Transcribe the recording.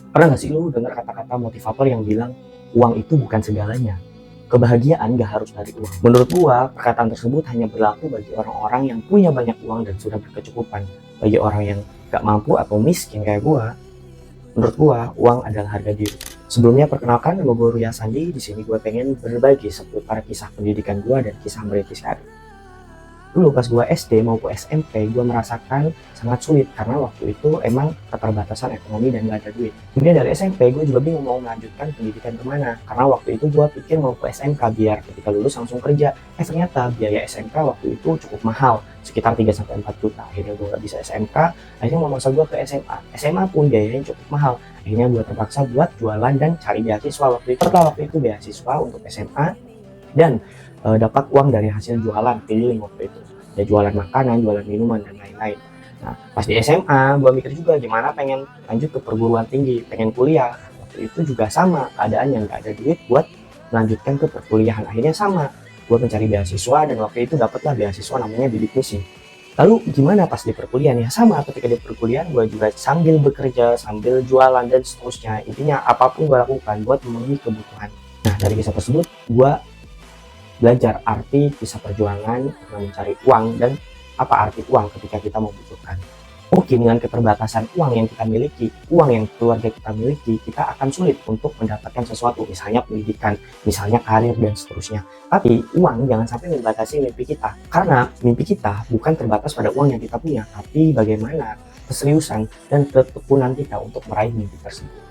Pernah nggak sih lu dengar kata-kata motivator yang bilang uang itu bukan segalanya? Kebahagiaan gak harus dari uang. Menurut gua, perkataan tersebut hanya berlaku bagi orang-orang yang punya banyak uang dan sudah berkecukupan. Bagi orang yang gak mampu atau miskin kayak gua, menurut gua, uang adalah harga diri. Sebelumnya perkenalkan, nama gua Ruya Sandi. Di sini gua pengen berbagi seputar kisah pendidikan gua dan kisah merintis karir. Dulu pas gue SD maupun SMP gue merasakan sangat sulit karena waktu itu emang keterbatasan ekonomi dan gak ada duit. Kemudian dari SMP gue juga bingung mau melanjutkan pendidikan kemana karena waktu itu gue pikir mau ke SMK biar ketika lulus langsung kerja. Ternyata biaya SMK waktu itu cukup mahal, sekitar 3-4 juta. Akhirnya gue gak bisa SMK, akhirnya memaksa gue ke SMA. SMA pun biayanya cukup mahal, akhirnya gue terpaksa buat jualan dan cari beasiswa waktu itu. Setelah waktu itu beasiswa untuk SMA dan dapat uang dari hasil jualan keliling waktu itu, ya jualan makanan, jualan minuman dan lain-lain. Nah pas di SMA gue mikir juga gimana pengen lanjut ke perguruan tinggi, pengen kuliah. Waktu itu juga sama keadaannya, nggak ada duit buat melanjutkan ke perkuliahan. Akhirnya sama, gue mencari beasiswa dan waktu itu dapatlah beasiswa namanya bidik misi. Lalu gimana pas di perkuliahan? Ya sama, ketika di perkuliahan gue juga sambil bekerja, sambil jualan dan seterusnya. Intinya apapun gue lakukan buat memenuhi kebutuhan. Nah dari kisah tersebut gue belajar arti kisah perjuangan dengan mencari uang dan apa arti uang ketika kita membutuhkan. Mungkin dengan keterbatasan uang yang kita miliki, uang yang keluarga kita miliki, kita akan sulit untuk mendapatkan sesuatu, misalnya pendidikan, misalnya karir dan seterusnya. Tapi uang jangan sampai membatasi mimpi kita, karena mimpi kita bukan terbatas pada uang yang kita punya, tapi bagaimana keseriusan dan ketekunan kita untuk meraih mimpi tersebut.